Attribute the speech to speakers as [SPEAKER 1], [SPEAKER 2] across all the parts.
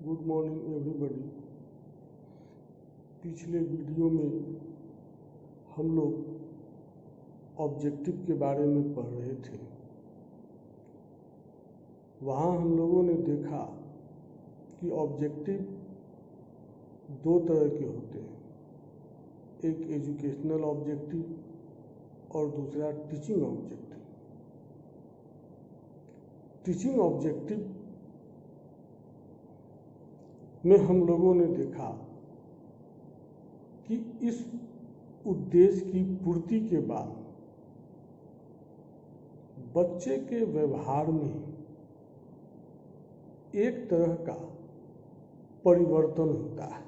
[SPEAKER 1] Good morning everybody. पिछले video में हम लोग ऑब्जेक्टिव के बारे में पढ़ रहे थे। वहाँ हम लोगों ने देखा कि ऑब्जेक्टिव दो तरह के होते हैं, एक एजुकेशनल ऑब्जेक्टिव और दूसरा टीचिंग ऑब्जेक्टिव। टीचिंग ऑब्जेक्टिव में हम लोगों ने देखा कि इस उद्देश्य की पूर्ति के बाद बच्चे के व्यवहार में एक तरह का परिवर्तन होता है।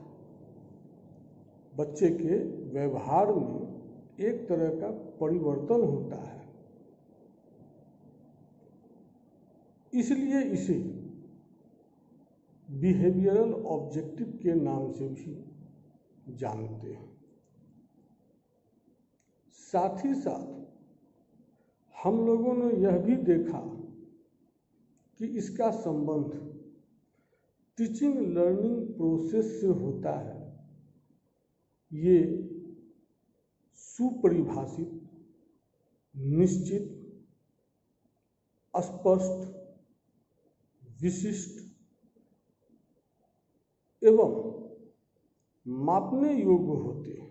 [SPEAKER 1] बच्चे के व्यवहार में एक तरह का परिवर्तन होता है, इसलिए इसे बिहेवियरल ऑब्जेक्टिव के नाम से भी जानते हैं। साथ ही साथ हम लोगों ने यह भी देखा कि इसका संबंध टीचिंग लर्निंग प्रोसेस से होता है। ये सुपरिभाषित, निश्चित, स्पष्ट, विशिष्ट एवं मापने योग्य होते हैं।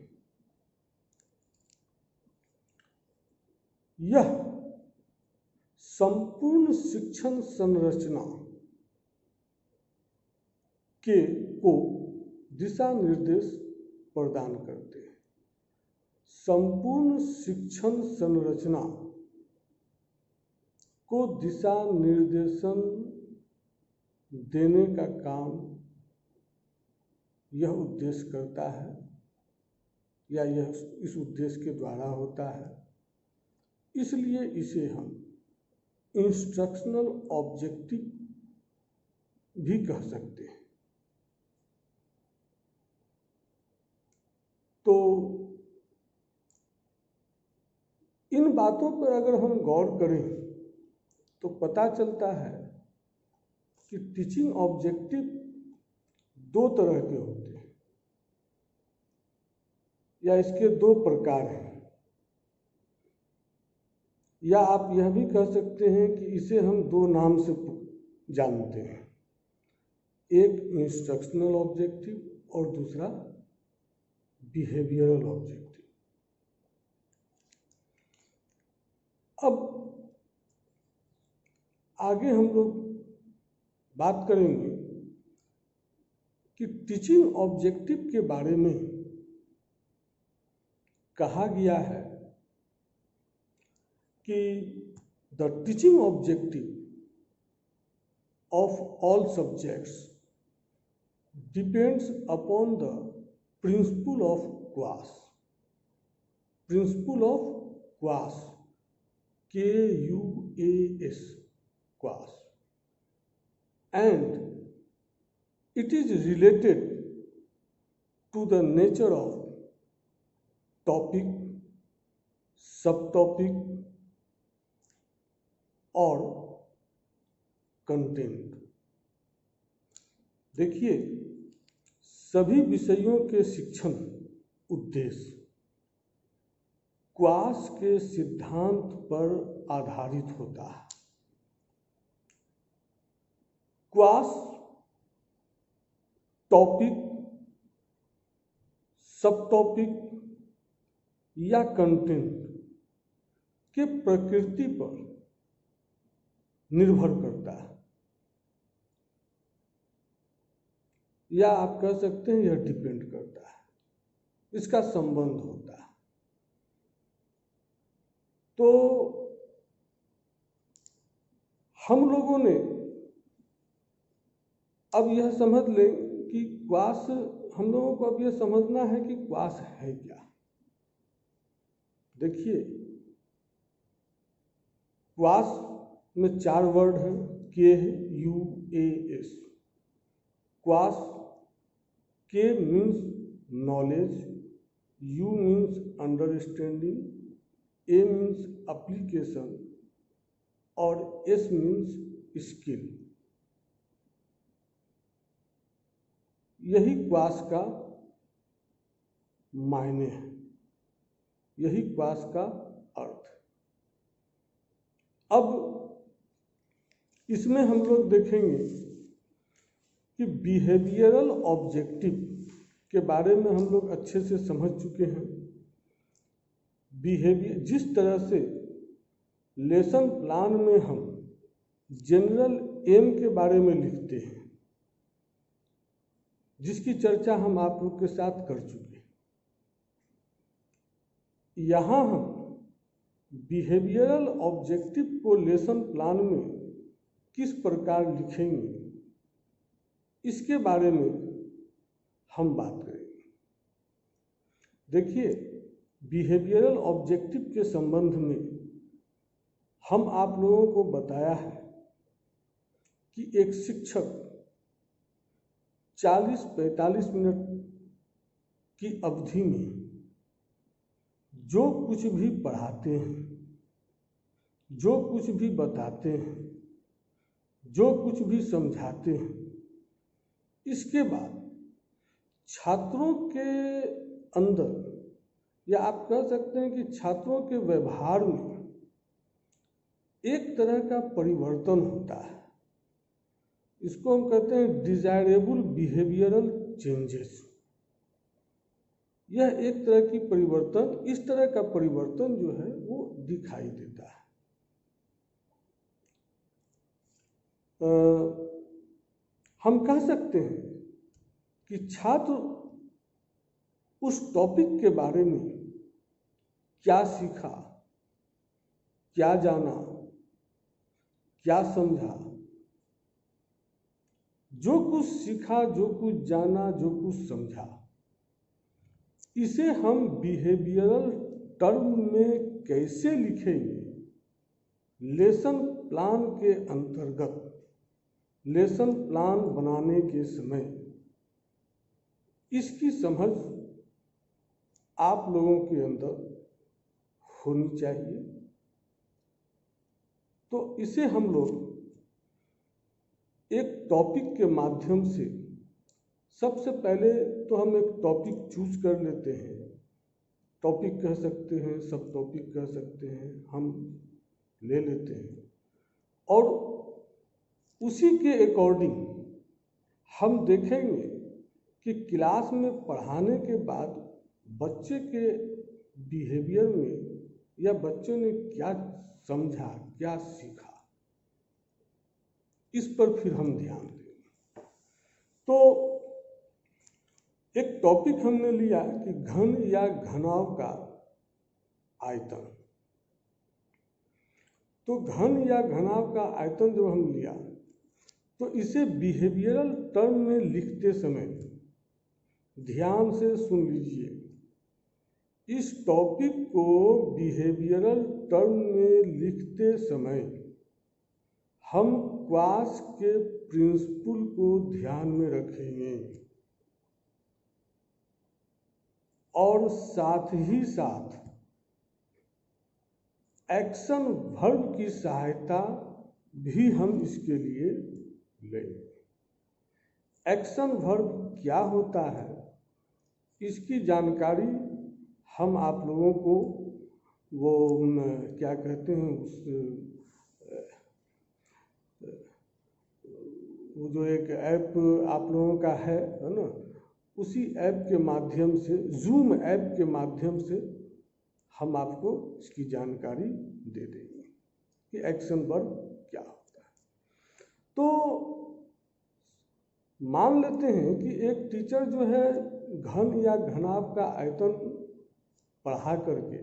[SPEAKER 1] यह संपूर्ण शिक्षण संरचना को दिशा निर्देश प्रदान करते हैं। संपूर्ण शिक्षण संरचना को दिशा निर्देशन देने का काम यह उद्देश्य करता है या यह इस उद्देश्य के द्वारा होता है। इसलिए इसे हम इंस्ट्रक्शनल ऑब्जेक्टिव भी कह सकते हैं। तो इन बातों पर अगर हम गौर करें तो पता चलता है कि टीचिंग ऑब्जेक्टिव दो तरह के होते हैं या इसके दो प्रकार हैं, या आप यह भी कह सकते हैं कि इसे हम दो नाम से जानते हैं, एक इंस्ट्रक्शनल ऑब्जेक्टिव और दूसरा बिहेवियरल ऑब्जेक्टिव। अब आगे हम लोग बात करेंगे कि टीचिंग ऑब्जेक्टिव के बारे में कहा गया है कि the teaching objective of all subjects depends upon the principle of cos. Principle of cos, KUAS, cos, and it is related to the nature of topic, subtopic और कंटेंट। देखिए, सभी विषयों के शिक्षण उद्देश्य क्वास के सिद्धांत पर आधारित होता है। क्वास टॉपिक, सब टॉपिक या कंटेंट के प्रकृति पर निर्भर करता है, या आप कह सकते हैं यह डिपेंड करता है, इसका संबंध होता है। तो हम लोगों ने अब यह समझ लें कि क्वास, हम लोगों को अब यह समझना है कि क्वास है क्या। देखिए, क्वास में चार वर्ड हैं, KUAS। Cos, K means knowledge, U means understanding, A means application और S मीन्स स्किल। यही क्वास का मायने है, यही क्वास का अर्थ है। अब इसमें हम लोग देखेंगे कि बिहेवियरल ऑब्जेक्टिव के बारे में हम लोग अच्छे से समझ चुके हैं। बिहेवियर, जिस तरह से लेसन प्लान में हम जनरल एम के बारे में लिखते हैं, जिसकी चर्चा हम आप लोग के साथ कर चुके हैं, यहाँ हम बिहेवियरल ऑब्जेक्टिव को लेसन प्लान में किस प्रकार लिखेंगे, इसके बारे में हम बात करेंगे। देखिए, बिहेवियरल ऑब्जेक्टिव के संबंध में हम आप लोगों को बताया है कि एक शिक्षक 40-45 मिनट की अवधि में जो कुछ भी पढ़ाते हैं, जो कुछ भी बताते हैं, जो कुछ भी समझाते हैं, इसके बाद छात्रों के अंदर, या आप कह सकते हैं कि छात्रों के व्यवहार में एक तरह का परिवर्तन होता है। इसको हम कहते हैं डिजायरेबल बिहेवियरल चेंजेस। यह एक तरह की परिवर्तन, इस तरह का परिवर्तन जो है वो दिखाई देता है। हम कह सकते हैं कि छात्र उस टॉपिक के बारे में क्या सीखा, क्या जाना, क्या समझा, जो कुछ सीखा, जो कुछ जाना, जो कुछ समझा, इसे हम बिहेवियरल टर्म में कैसे लिखेंगे, लेसन प्लान के अंतर्गत, लेसन प्लान बनाने के समय इसकी समझ आप लोगों के अंदर होनी चाहिए। तो इसे हम लोग एक टॉपिक के माध्यम से, सबसे पहले तो हम एक टॉपिक चूज कर लेते हैं। टॉपिक कह सकते हैं, सब टॉपिक कह सकते हैं, हम ले लेते हैं और उसी के अकॉर्डिंग हम देखेंगे कि क्लास में पढ़ाने के बाद बच्चे के बिहेवियर में या बच्चों ने क्या समझा, क्या सीखा, इस पर फिर हम ध्यान देंगे। तो एक टॉपिक हमने लिया कि घन या घनाव का आयतन। तो घन या घनाव का आयतन जब हम लिया तो इसे बिहेवियरल टर्म में लिखते समय ध्यान से सुन लीजिए, इस टॉपिक को बिहेवियरल टर्म में लिखते समय हम क्वास के प्रिंसिपल को ध्यान में रखेंगे और साथ ही साथ एक्शन वर्ब की सहायता भी हम इसके लिए लेंगे। एक्शन वर्ब क्या होता है, इसकी जानकारी हम आप लोगों को वो क्या कहते हैं, वो जो एक ऐप आप लोगों का है ना, उसी ऐप के माध्यम से, जूम ऐप के माध्यम से हम आपको इसकी जानकारी दे देंगे कि एक्शन वर्ब क्या होता है। तो मान लेते हैं कि एक टीचर जो है घन या घनाव का आयतन पढ़ा करके,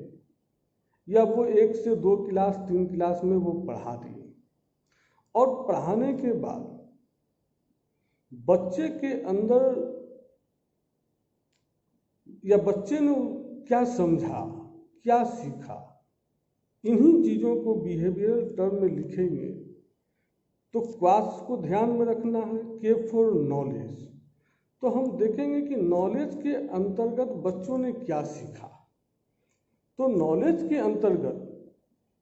[SPEAKER 1] या वो 1 से 2 क्लास 3 क्लास में वो पढ़ा दिए और पढ़ाने के बाद बच्चे के अंदर या बच्चे ने क्या समझा, क्या सीखा, इन्हीं चीज़ों को बिहेवियरल टर्म में लिखेंगे। तो क्वास को ध्यान में रखना है, के फॉर नॉलेज। तो हम देखेंगे कि नॉलेज के अंतर्गत बच्चों ने क्या सीखा। तो नॉलेज के अंतर्गत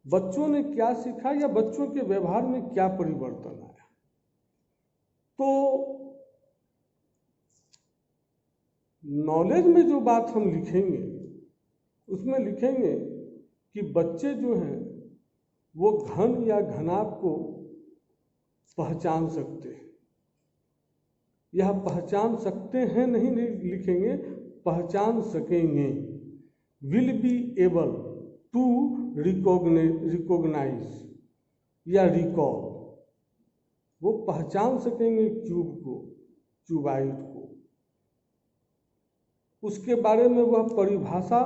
[SPEAKER 1] बच्चों ने क्या सीखा या बच्चों के व्यवहार में क्या परिवर्तन आया। तो नॉलेज में जो बात हम लिखेंगे उसमें लिखेंगे कि बच्चे जो हैं वो घन या घनाभ को पहचान सकते हैं। यह पहचान सकते हैं नहीं लिखेंगे, पहचान सकेंगे। Will be able to recognise या रिकॉल, वो पहचान सकेंगे क्यूब को, क्यूबाइड को, उसके बारे में वह परिभाषा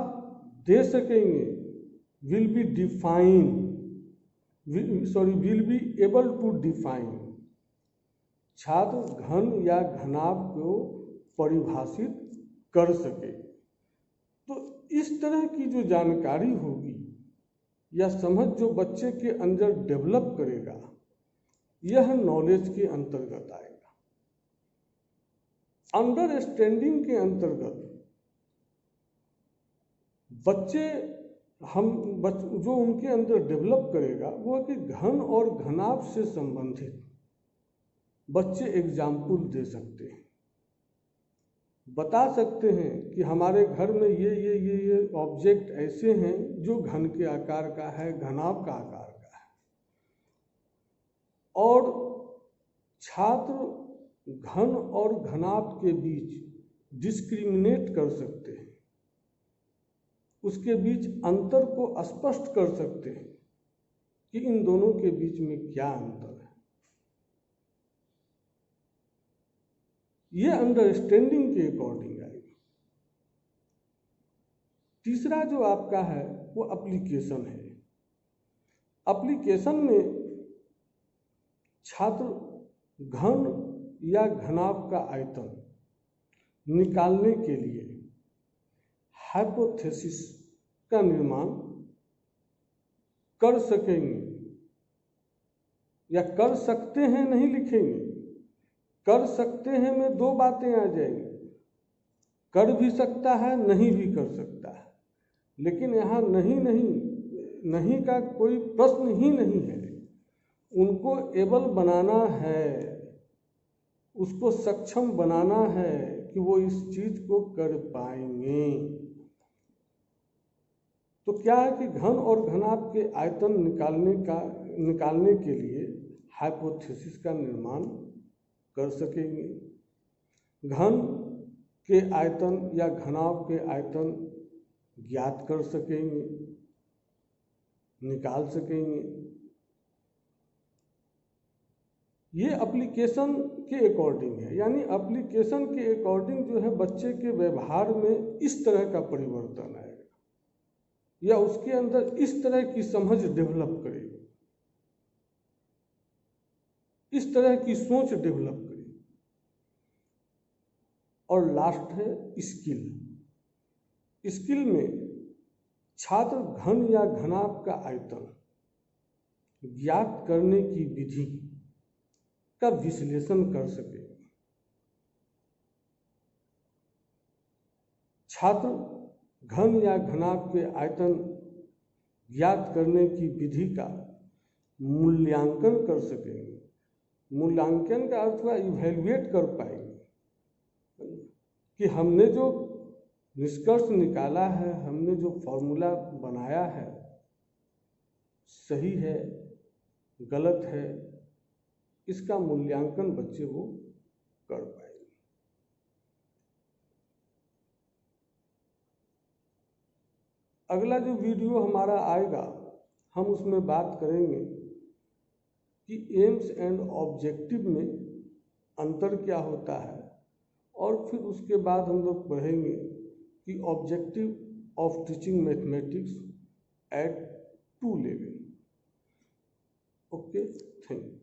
[SPEAKER 1] दे सकेंगे। Will be define, will be able to define, छात्र घन या घनाभ को परिभाषित कर सके। तो इस तरह की जो जानकारी होगी या समझ जो बच्चे के अंदर डेवलप करेगा, यह नॉलेज के अंतर्गत आएगा। अंडरस्टैंडिंग के अंतर्गत बच्चे जो उनके अंदर डेवलप करेगा वो है कि घन और घनाभ से संबंधित बच्चे एग्जाम्पल दे सकते हैं, बता सकते हैं कि हमारे घर में ये ऑब्जेक्ट ऐसे हैं जो घन के आकार का है, घनाभ का आकार का है। और छात्र घन और घनाभ के बीच डिस्क्रिमिनेट कर सकते हैं, उसके बीच अंतर को स्पष्ट कर सकते हैं कि इन दोनों के बीच में क्या अंतर है। ये अंडरस्टैंडिंग के अकॉर्डिंग आएगा। तीसरा जो आपका है वो एप्लीकेशन है। एप्लीकेशन में छात्र घन या घनाभ का आयतन निकालने के लिए हाइपोथेसिस का निर्माण कर सकेंगे या कर सकते हैं नहीं लिखेंगे। कर सकते हैं में दो बातें आ जाएंगी, कर भी सकता है, नहीं भी कर सकता है। लेकिन यहाँ नहीं का कोई प्रश्न ही नहीं है। उनको एबल बनाना है, उसको सक्षम बनाना है कि वो इस चीज को कर पाएंगे। तो क्या है कि घन और घनाभ के आयतन निकालने के लिए हाइपोथेसिस का निर्माण कर सकेंगे। घन के आयतन या घनाभ के आयतन ज्ञात कर सकेंगे, निकाल सकेंगे। ये एप्लीकेशन के अकॉर्डिंग है, यानी एप्लीकेशन के अकॉर्डिंग जो है बच्चे के व्यवहार में इस तरह का परिवर्तन आएगा या उसके अंदर इस तरह की समझ डेवलप करेगी, इस तरह की सोच डेवलप करेगी। और लास्ट है स्किल। स्किल में छात्र घन या घनाभ का आयतन ज्ञात करने की विधि का विश्लेषण कर सके। छात्र घन या घनाभ के आयतन ज्ञात करने की विधि का मूल्यांकन कर सकेंगे। मूल्यांकन का अर्थ हुआ इवैल्यूएट कर पाएंगे कि हमने जो निष्कर्ष निकाला है, हमने जो फॉर्मूला बनाया है, सही है, गलत है, इसका मूल्यांकन बच्चे वो कर पाएंगे। अगला जो वीडियो हमारा आएगा, हम उसमें बात करेंगे कि एम्स एंड ऑब्जेक्टिव में अंतर क्या होता है, और फिर उसके बाद हम लोग पढ़ेंगे कि objective of teaching mathematics eight 2 level. Okay, thank you.